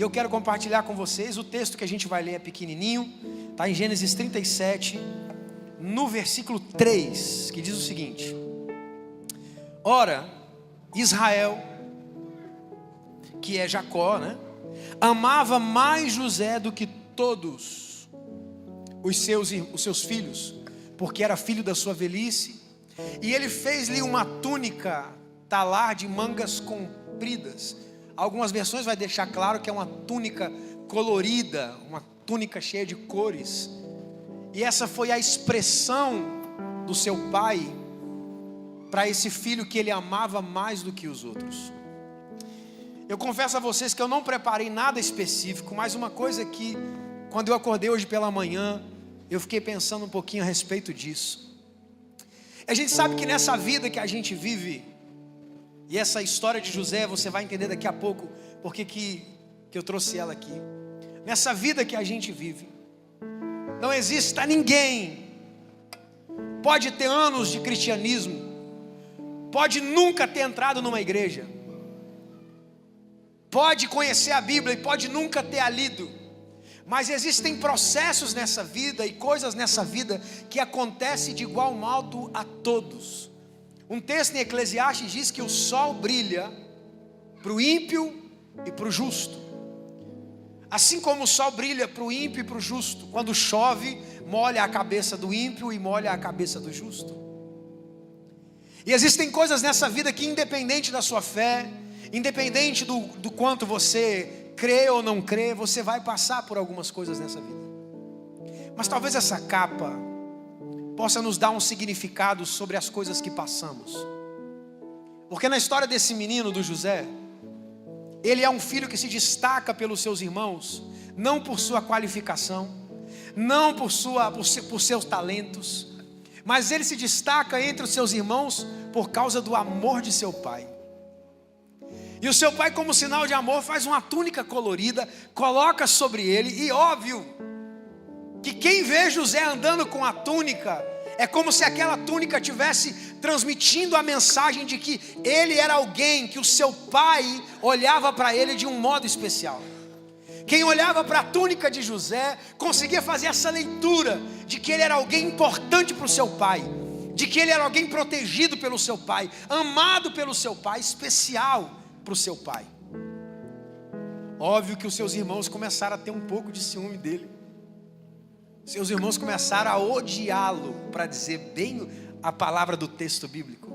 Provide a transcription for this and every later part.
E eu quero compartilhar com vocês, o texto que a gente vai ler é pequenininho, está em Gênesis 37, no versículo 3, que diz o seguinte: ora, Israel, que é Jacó, né, amava mais José do que todos os seus filhos, porque era filho da sua velhice, e ele fez-lhe uma túnica talar de mangas compridas. Algumas versões vai deixar claro que é uma túnica colorida, uma túnica cheia de cores. E essa foi a expressão do seu pai para esse filho que ele amava mais do que os outros. Eu confesso a vocês que eu não preparei nada específico, mas uma coisa que, quando eu acordei hoje pela manhã, eu fiquei pensando um pouquinho a respeito disso. A gente sabe que nessa vida que a gente vive, e essa história de José, você vai entender daqui a pouco porque que eu trouxe ela aqui. Nessa vida que a gente vive, não exista ninguém, pode ter anos de cristianismo, pode nunca ter entrado numa igreja, pode conhecer a Bíblia e pode nunca ter a lido, mas existem processos nessa vida e coisas nessa vida que acontecem de igual modo a todos. Um texto em Eclesiastes diz que o sol brilha para o ímpio e para o justo. Assim como o sol brilha para o ímpio e para o justo, quando chove, molha a cabeça do ímpio e molha a cabeça do justo. E existem coisas nessa vida que, independente da sua fé, independente do quanto você crê ou não crê, você vai passar por algumas coisas nessa vida. Mas talvez essa capa possa nos dar um significado sobre as coisas que passamos. Porque na história desse menino, do José, ele é um filho que se destaca pelos seus irmãos, não por sua qualificação, não por seus talentos, mas ele se destaca entre os seus irmãos por causa do amor de seu pai. E o seu pai, como sinal de amor, faz uma túnica colorida, coloca sobre ele, e óbvio que quem vê José andando com a túnica, é como se aquela túnica estivesse transmitindo a mensagem de que ele era alguém que o seu pai olhava para ele de um modo especial. Quem olhava para a túnica de José conseguia fazer essa leitura de que ele era alguém importante para o seu pai, de que ele era alguém protegido pelo seu pai, amado pelo seu pai, especial para o seu pai. Óbvio que os seus irmãos começaram a ter um pouco de ciúme dele. Seus irmãos começaram a odiá-lo, para dizer bem a palavra do texto bíblico.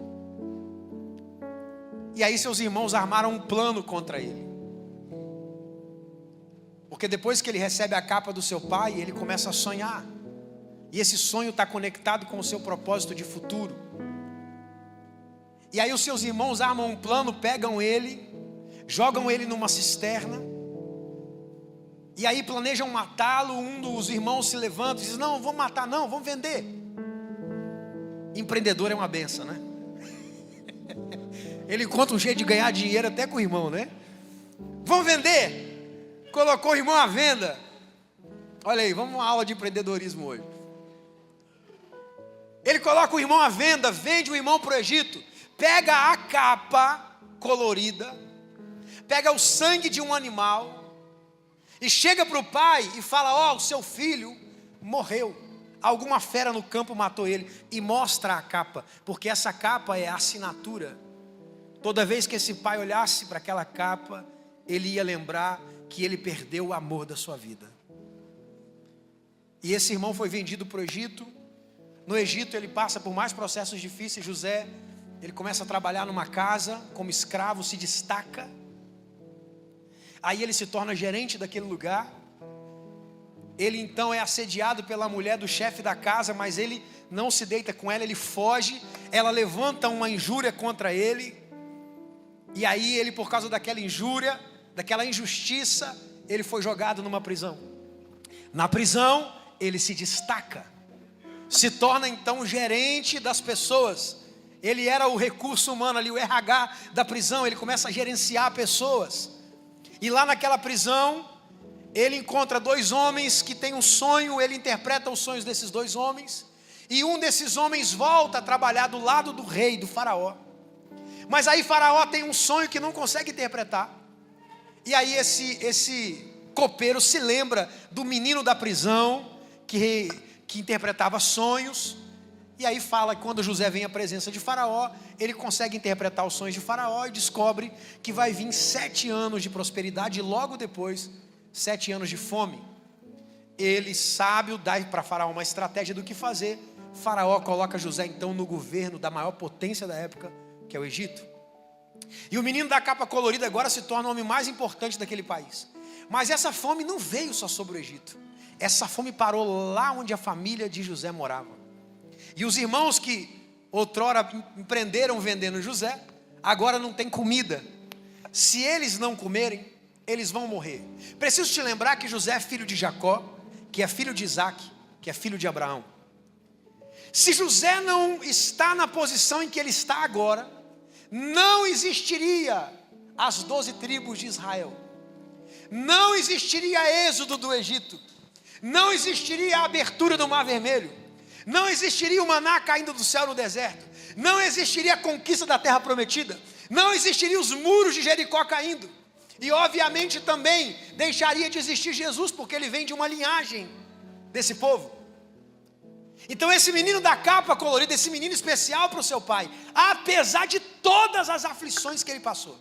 E aí seus irmãos armaram um plano contra ele. Porque depois que ele recebe a capa do seu pai, ele começa a sonhar. E esse sonho está conectado com o seu propósito de futuro. E aí os seus irmãos armam um plano, pegam ele, jogam ele numa cisterna, e aí planejam matá-lo. Um dos irmãos se levanta e diz: não, vamos matar não, vamos vender. Empreendedor é uma benção, né? Ele encontra um jeito de ganhar dinheiro até com o irmão, né? Vamos vender. Colocou o irmão à venda. Olha aí, vamos uma aula de empreendedorismo hoje. Ele coloca o irmão à venda, vende o irmão para o Egito, pega a capa colorida, pega o sangue de um animal e chega para o pai e fala: ó, o seu filho morreu, alguma fera no campo matou ele, e mostra a capa, porque essa capa é a assinatura. Toda vez que esse pai olhasse para aquela capa, ele ia lembrar que ele perdeu o amor da sua vida. E esse irmão foi vendido para o Egito. No Egito ele passa por mais processos difíceis. José, ele começa a trabalhar numa casa como escravo, se destaca. Aí ele se torna gerente daquele lugar. Ele então é assediado pela mulher do chefe da casa, mas ele não se deita com ela, ele foge. Ela levanta uma injúria contra ele. E aí ele, por causa daquela injúria, daquela injustiça, ele foi jogado numa prisão. Na prisão ele se destaca, se torna então gerente das pessoas. Ele era o recurso humano ali, o RH da prisão. Ele começa a gerenciar pessoas. E lá naquela prisão, ele encontra dois homens que têm um sonho. Ele interpreta os sonhos desses dois homens. E um desses homens volta a trabalhar do lado do rei, do faraó. Mas aí faraó tem um sonho que não consegue interpretar. E aí esse copeiro se lembra do menino da prisão que interpretava sonhos. E aí fala que quando José vem à presença de Faraó, ele consegue interpretar os sonhos de Faraó e descobre que vai vir 7 anos de prosperidade e logo depois 7 anos de fome. Ele, sábio, dá para Faraó uma estratégia do que fazer. Faraó coloca José então no governo da maior potência da época, que é o Egito. E o menino da capa colorida agora se torna o homem mais importante daquele país. Mas essa fome não veio só sobre o Egito. Essa fome parou lá onde a família de José morava. E os irmãos que outrora empreenderam vendendo José, agora não tem comida. Se eles não comerem, eles vão morrer. Preciso te lembrar que José é filho de Jacó, que é filho de Isaac, que é filho de Abraão. Se José não está na posição em que ele está agora, não existiria as 12 tribos de Israel. Não existiria êxodo do Egito. Não existiria a abertura do Mar Vermelho. Não existiria o maná caindo do céu no deserto. Não existiria a conquista da terra prometida. Não existiria os muros de Jericó caindo. E obviamente também deixaria de existir Jesus, porque ele vem de uma linhagem desse povo. Então esse menino da capa colorida, esse menino especial para o seu pai, apesar de todas as aflições que ele passou,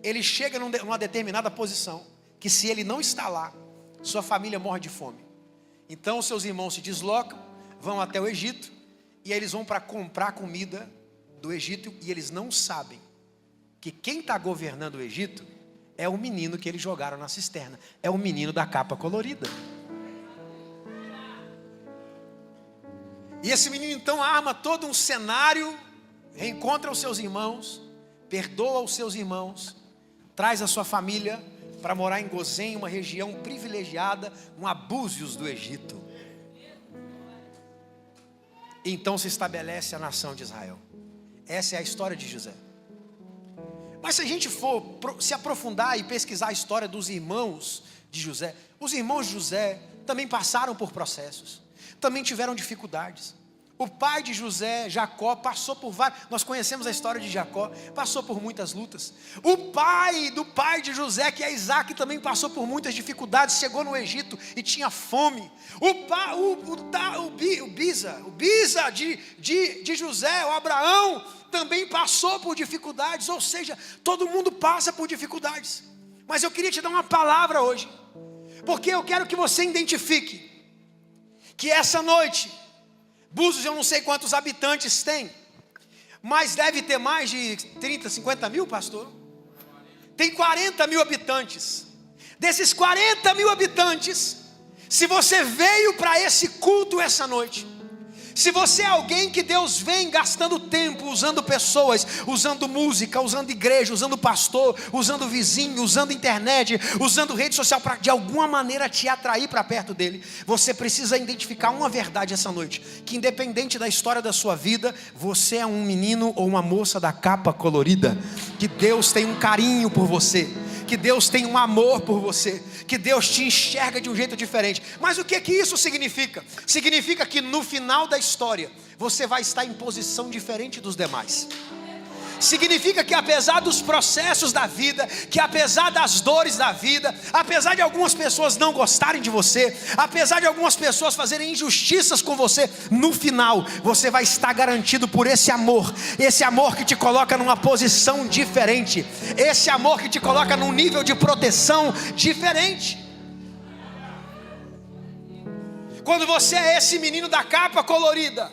ele chega numa determinada posição, que se ele não está lá, sua família morre de fome. Então seus irmãos se deslocam, vão até o Egito, e eles vão para comprar comida do Egito, e eles não sabem que quem está governando o Egito é o menino que eles jogaram na cisterna, é o menino da capa colorida. E esse menino então arma todo um cenário, reencontra os seus irmãos, perdoa os seus irmãos, traz a sua família para morar em Gozém, uma região privilegiada, um Abúzios do Egito. Então se estabelece a nação de Israel. Essa é a história de José. Mas se a gente for se aprofundar e pesquisar a história dos irmãos de José, os irmãos de José também passaram por processos, também tiveram dificuldades. O pai de José, Jacó, passou por vários, nós conhecemos a história de Jacó, passou por muitas lutas. O pai do pai de José, que é Isaac, também passou por muitas dificuldades, chegou no Egito e tinha fome. O Bisa de José, o Abraão, também passou por dificuldades, ou seja, todo mundo passa por dificuldades. Mas eu queria te dar uma palavra hoje, porque eu quero que você identifique que essa noite, Búzios eu não sei quantos habitantes tem, mas deve ter mais de 30, 50 mil, pastor. Tem 40 mil habitantes. Desses 40 mil habitantes, se você veio para esse culto essa noite, se você é alguém que Deus vem gastando tempo, usando pessoas, usando música, usando igreja, usando pastor, usando vizinho, usando internet, usando rede social para de alguma maneira te atrair para perto dele, você precisa identificar uma verdade essa noite, que independente da história da sua vida, você é um menino ou uma moça da capa colorida, que Deus tem um carinho por você, que Deus tem um amor por você, que Deus te enxerga de um jeito diferente. Mas o que isso significa? Significa que no final da história, você vai estar em posição diferente dos demais. Significa que apesar dos processos da vida, que apesar das dores da vida, apesar de algumas pessoas não gostarem de você, apesar de algumas pessoas fazerem injustiças com você, no final, você vai estar garantido por esse amor que te coloca numa posição diferente, esse amor que te coloca num nível de proteção diferente. Quando você é esse menino da capa colorida,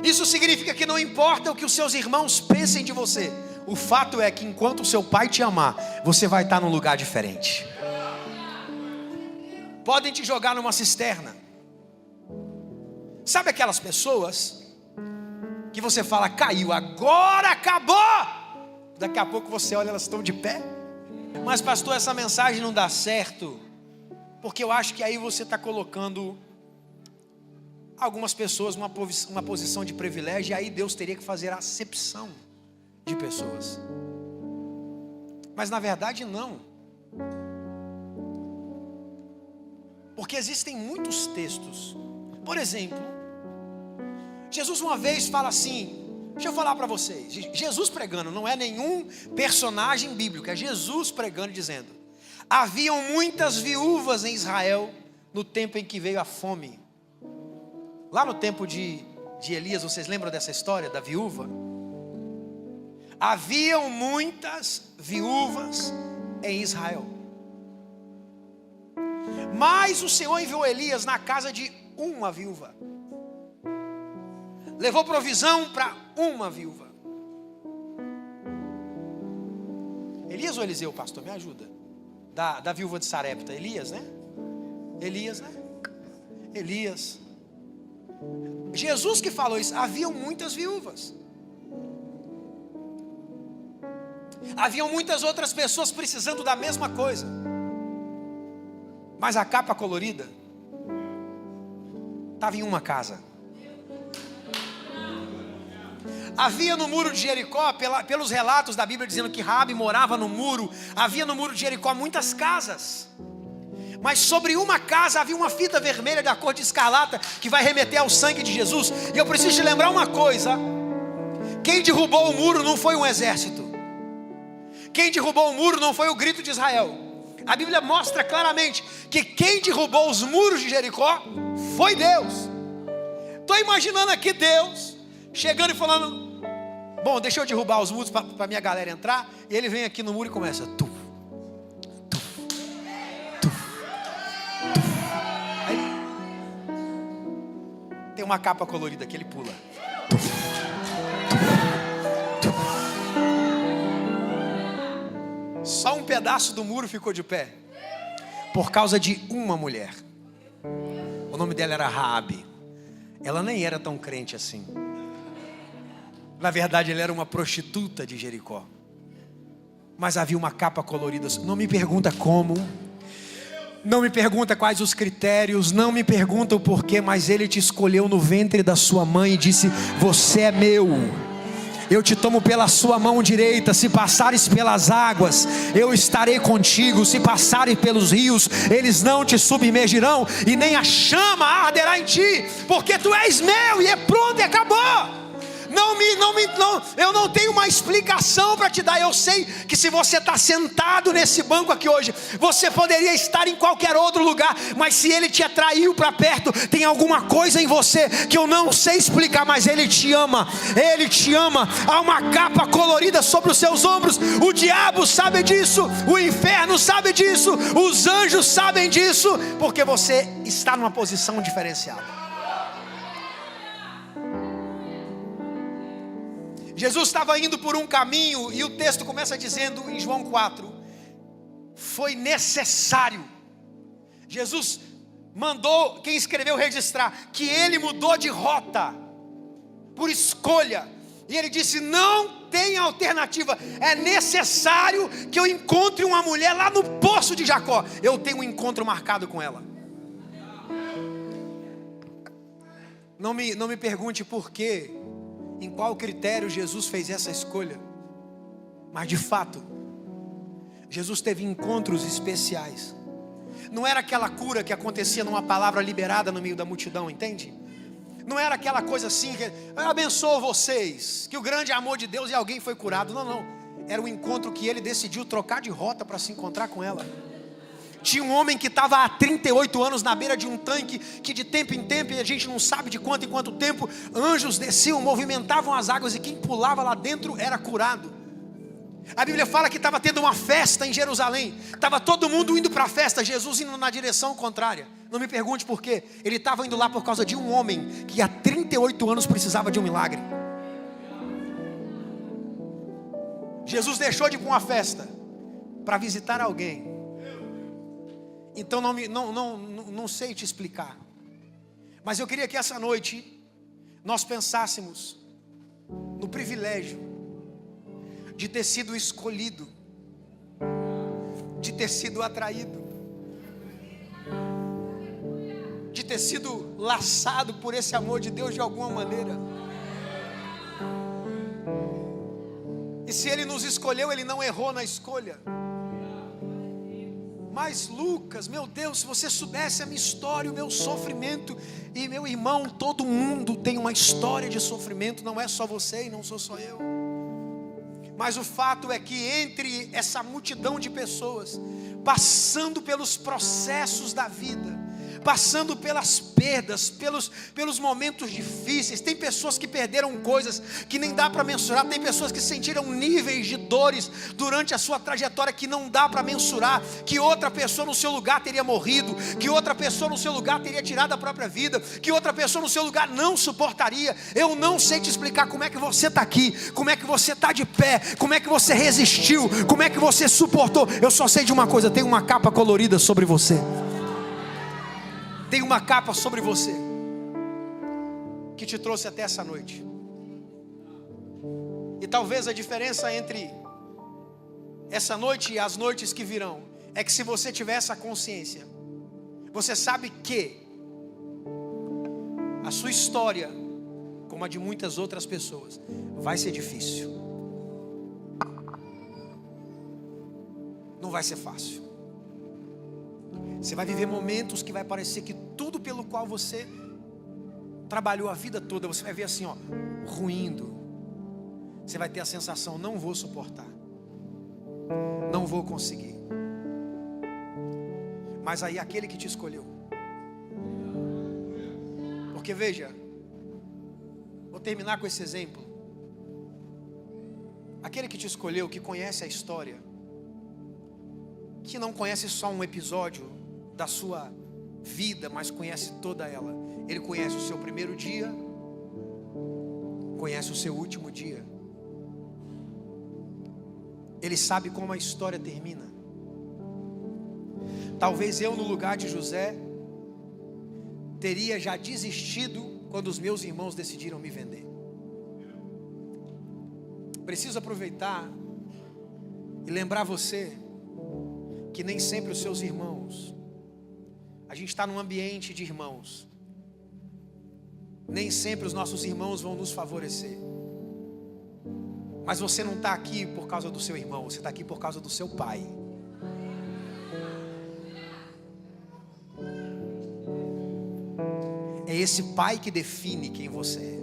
isso significa que não importa o que os seus irmãos pensem de você, o fato é que enquanto o seu pai te amar, você vai estar num lugar diferente. Podem te jogar numa cisterna. Sabe aquelas pessoas que você fala, caiu, agora acabou. Daqui a pouco você olha, elas estão de pé. Mas pastor, essa mensagem não dá certo, porque eu acho que aí você está colocando algumas pessoas numa posição de privilégio, e aí Deus teria que fazer a acepção de pessoas. Mas na verdade não. Porque existem muitos textos. Por exemplo, Jesus uma vez fala assim, deixa eu falar para vocês, Jesus pregando, não é nenhum personagem bíblico, é Jesus pregando dizendo: Haviam muitas viúvas em Israel no tempo em que veio a fome. Lá no tempo de Elias, vocês lembram dessa história da viúva? Haviam muitas viúvas em Israel. Mas o Senhor enviou Elias na casa de uma viúva. Levou provisão para uma viúva. Elias ou Eliseu, pastor? Me ajuda. Da viúva de Sarepta. Elias, né? Elias, né? Elias. Jesus que falou isso. Haviam muitas viúvas. Haviam muitas outras pessoas precisando da mesma coisa. Mas a capa colorida estava em uma casa. Havia no muro de Jericó, pelos relatos da Bíblia dizendo que Raabe morava no muro, havia no muro de Jericó muitas casas. Mas sobre uma casa havia uma fita vermelha da cor de escarlata, que vai remeter ao sangue de Jesus. E eu preciso te lembrar uma coisa: quem derrubou o muro não foi um exército. Quem derrubou o muro não foi o grito de Israel. A Bíblia mostra claramente que quem derrubou os muros de Jericó foi Deus. Estou imaginando aqui Deus chegando e falando: bom, deixa eu derrubar os muros para minha galera entrar. E ele vem aqui no muro e começa: tuf, tuf, tuf, tuf. Aí tem uma capa colorida que ele pula. Tuf, tuf, tuf. Só um pedaço do muro ficou de pé por causa de uma mulher. O nome dela era Raabe. Ela nem era tão crente assim. Na verdade, ela era uma prostituta de Jericó. Mas havia uma capa colorida. Não me pergunta como. Não me pergunta quais os critérios. Não me pergunta o porquê. Mas Ele te escolheu no ventre da sua mãe e disse: você é meu. Eu te tomo pela sua mão direita. Se passares pelas águas, eu estarei contigo. Se passares pelos rios, eles não te submergirão. E nem a chama arderá em ti. Porque tu és meu e é pronto e acabou. Eu não tenho uma explicação para te dar. Eu sei que se você está sentado nesse banco aqui hoje, você poderia estar em qualquer outro lugar, mas se Ele te atraiu para perto, tem alguma coisa em você que eu não sei explicar, mas Ele te ama. Ele te ama. Há uma capa colorida sobre os seus ombros. O diabo sabe disso, o inferno sabe disso, os anjos sabem disso, porque você está numa posição diferenciada. Jesus estava indo por um caminho e o texto começa dizendo em João 4: foi necessário. Jesus mandou quem escreveu registrar que ele mudou de rota por escolha. E ele disse: não tem alternativa, é necessário que eu encontre uma mulher lá no poço de Jacó. Eu tenho um encontro marcado com ela. Não me pergunte por quê, em qual critério Jesus fez essa escolha. Mas de fato, Jesus teve encontros especiais. Não era aquela cura que acontecia numa palavra liberada no meio da multidão, entende? Não era aquela coisa assim que eu abençoo vocês, que o grande amor de Deus e alguém foi curado. Não. Era um encontro que ele decidiu trocar de rota para se encontrar com ela. Tinha um homem que estava há 38 anos na beira de um tanque, que de tempo em tempo, e a gente não sabe de quanto em quanto tempo, anjos desciam, movimentavam as águas, e quem pulava lá dentro era curado. A Bíblia fala que estava tendo uma festa em Jerusalém, estava todo mundo indo para a festa, Jesus indo na direção contrária. Não me pergunte por quê. Ele estava indo lá por causa de um homem que há 38 anos precisava de um milagre. Jesus deixou de ir para uma festa para visitar alguém. Então não sei te explicar, mas eu queria que essa noite nós pensássemos no privilégio de ter sido escolhido, de ter sido atraído, de ter sido laçado por esse amor de Deus de alguma maneira. E se Ele nos escolheu, Ele não errou na escolha. Mas Lucas, meu Deus, se você soubesse a minha história, o meu sofrimento. E meu irmão, todo mundo tem uma história de sofrimento. Não é só você e não sou só eu. Mas o fato é que entre essa multidão de pessoas, passando pelos processos da vida, passando pelas perdas, pelos momentos difíceis. Tem pessoas que perderam coisas que nem dá para mensurar. Tem pessoas que sentiram níveis de dores durante a sua trajetória que não dá para mensurar. Que outra pessoa no seu lugar teria morrido, que outra pessoa no seu lugar teria tirado a própria vida, que outra pessoa no seu lugar não suportaria. Eu não sei te explicar como é que você está aqui, como é que você está de pé, como é que você resistiu, como é que você suportou. Eu só sei de uma coisa: tem uma capa colorida sobre você. Tem uma capa sobre você que te trouxe até essa noite. E talvez a diferença entre essa noite e as noites que virão é que, se você tiver essa consciência, você sabe que a sua história, como a de muitas outras pessoas, vai ser difícil. Não vai ser fácil. Você vai viver momentos que vai parecer que tudo pelo qual você trabalhou a vida toda, você vai ver assim, ruindo. Você vai ter a sensação: não vou suportar, não vou conseguir. Mas aí aquele que te escolheu, porque veja, vou terminar com esse exemplo. Aquele que te escolheu, que conhece a história, que não conhece só um episódio da sua vida, mas conhece toda ela. Ele conhece o seu primeiro dia, conhece o seu último dia. Ele sabe como a história termina. Talvez eu, no lugar de José, teria já desistido quando os meus irmãos decidiram me vender. Preciso aproveitar e lembrar você que nem sempre os seus irmãos, a gente está num ambiente de irmãos, nem sempre os nossos irmãos vão nos favorecer. Mas você não está aqui por causa do seu irmão, você está aqui por causa do seu pai. É esse pai que define quem você é.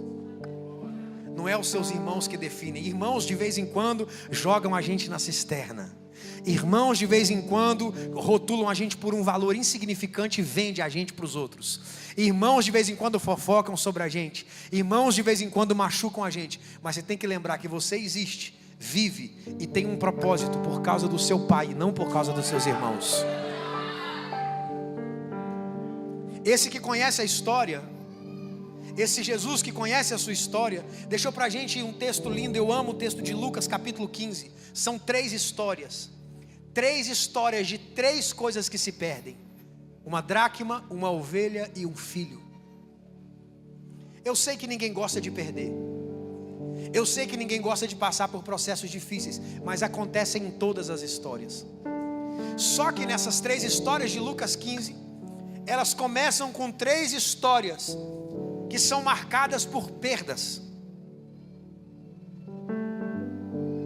Não é os seus irmãos que definem. Irmãos de vez em quando jogam a gente na cisterna. Irmãos de vez em quando rotulam a gente por um valor insignificante e vendem a gente para os outros. Irmãos de vez em quando fofocam sobre a gente. Irmãos de vez em quando machucam a gente. Mas você tem que lembrar que você existe, vive e tem um propósito por causa do seu pai, não por causa dos seus irmãos. Esse que conhece a história, esse Jesus que conhece a sua história, deixou para a gente um texto lindo. Eu amo o texto de Lucas capítulo 15. São 3 histórias. 3 histórias de 3 coisas que se perdem: uma dracma, uma ovelha e um filho. Eu sei que ninguém gosta de perder. Eu sei que ninguém gosta de passar por processos difíceis, mas acontecem em todas as histórias. Só que nessas 3 histórias de Lucas 15, elas começam com 3 histórias que são marcadas por perdas.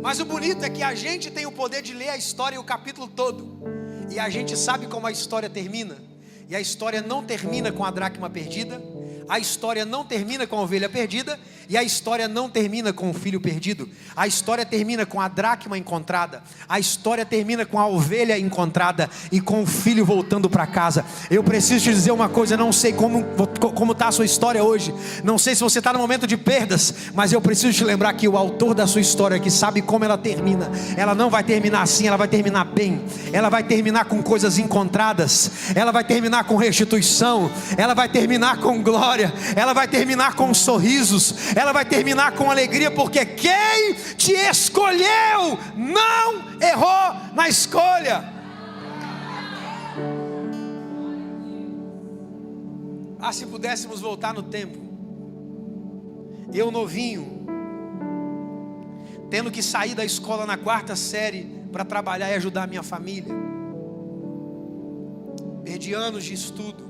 Mas o bonito é que a gente tem o poder de ler a história e o capítulo todo, e a gente sabe como a história termina. E a história não termina com a dracma perdida, a história não termina com a ovelha perdida, e a história não termina com o filho perdido. A história termina com a dracma encontrada, a história termina com a ovelha encontrada e com o filho voltando para casa. Eu preciso te dizer uma coisa: não sei como está a sua história hoje, não sei se você está no momento de perdas, mas eu preciso te lembrar que o autor da sua história, que sabe como ela termina, ela não vai terminar assim, ela vai terminar bem. Ela vai terminar com coisas encontradas, ela vai terminar com restituição, ela vai terminar com glória, ela vai terminar com sorrisos, ela vai terminar com alegria, porque quem te escolheu não errou na escolha. Se pudéssemos voltar no tempo, eu novinho, tendo que sair da escola na 4ª série para trabalhar e ajudar a minha família, perdi anos de estudo.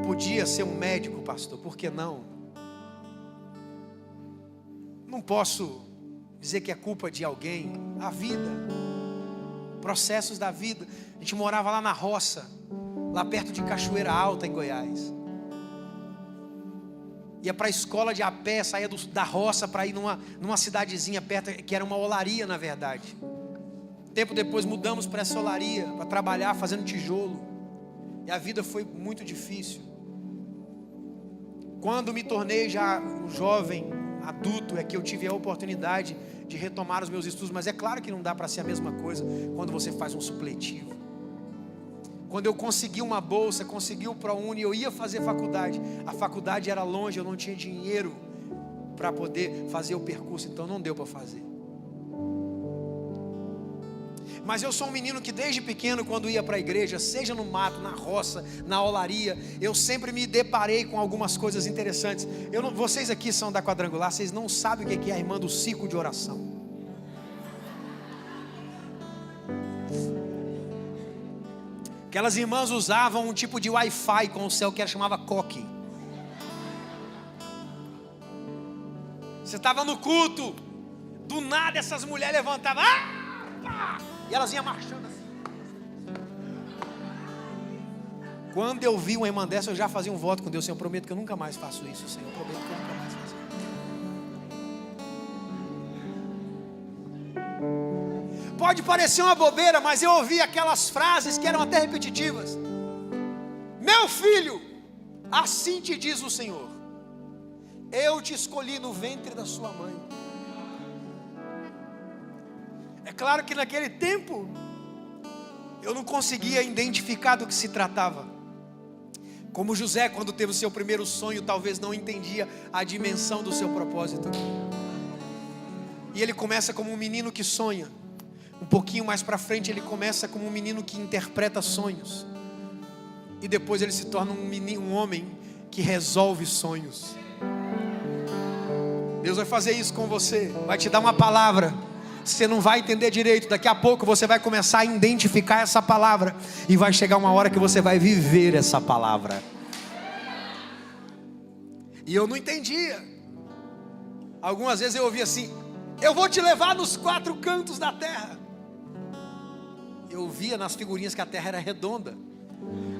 Podia ser um médico, pastor, por que não? Não posso dizer que é culpa de alguém. A vida, processos da vida. A gente morava lá na roça, lá perto de Cachoeira Alta, em Goiás. Ia para a escola de a pé, saía da roça para ir numa cidadezinha perto, que era uma olaria na verdade. Tempo depois mudamos para essa olaria, para trabalhar fazendo tijolo. E a vida foi muito difícil. Quando me tornei já um jovem adulto, é que eu tive a oportunidade de retomar os meus estudos. Mas é claro que não dá para ser a mesma coisa quando você faz um supletivo. Quando eu consegui uma bolsa, consegui o ProUni, eu ia fazer faculdade. A faculdade era longe, eu não tinha dinheiro para poder fazer o percurso, então não deu para fazer. Mas eu sou um menino que desde pequeno, quando ia para a igreja, seja no mato, na roça, na olaria, eu sempre me deparei com algumas coisas interessantes. Vocês aqui são da Quadrangular, vocês não sabem o que é a irmã do ciclo de oração. Aquelas irmãs usavam um tipo de Wi-Fi com o céu que chamava coque. Você estava no culto, do nada essas mulheres levantavam, e elas iam marchando assim. Quando eu vi uma irmã dessa, eu já fazia um voto com Deus: Senhor, eu prometo que eu nunca mais faço isso, Senhor, eu prometo que eu nunca mais faço isso. Pode parecer uma bobeira, mas eu ouvi aquelas frases que eram até repetitivas. Meu filho, assim te diz o Senhor, eu te escolhi no ventre da sua mãe. É claro que naquele tempo eu não conseguia identificar do que se tratava. Como José, quando teve o seu primeiro sonho, talvez não entendia a dimensão do seu propósito. E ele começa como um menino que sonha. Um pouquinho mais para frente ele começa como um menino que interpreta sonhos. E depois ele se torna um homem que resolve sonhos. Deus vai fazer isso com você, vai te dar uma palavra. Você não vai entender direito, daqui a pouco você vai começar a identificar essa palavra. E vai chegar uma hora que você vai viver essa palavra. E eu não entendia. Algumas vezes eu ouvia assim: eu vou te levar nos 4 cantos da terra. Eu via nas figurinhas que a terra era redonda.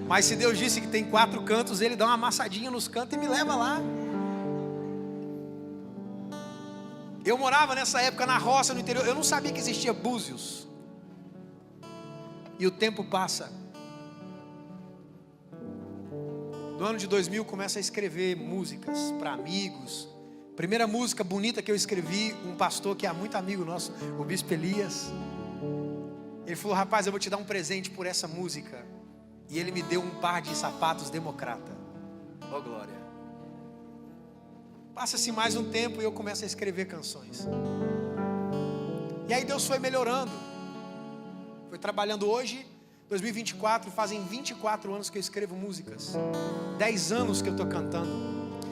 Mas se Deus disse que tem 4 cantos, Ele dá uma amassadinha nos cantos e me leva lá. Eu morava nessa época na roça, no interior. Eu não sabia que existia Búzios. E o tempo passa. No ano de 2000 começo a escrever músicas para amigos. Primeira música bonita que eu escrevi, um pastor que é muito amigo nosso, o Bispo Elias. Ele falou: rapaz, eu vou te dar um presente por essa música. E ele me deu um par de sapatos Democrata. Oh glória. Passa-se mais um tempo e eu começo a escrever canções. E aí Deus foi melhorando. Foi trabalhando hoje, 2024, fazem 24 anos que eu escrevo músicas. 10 anos que eu estou cantando.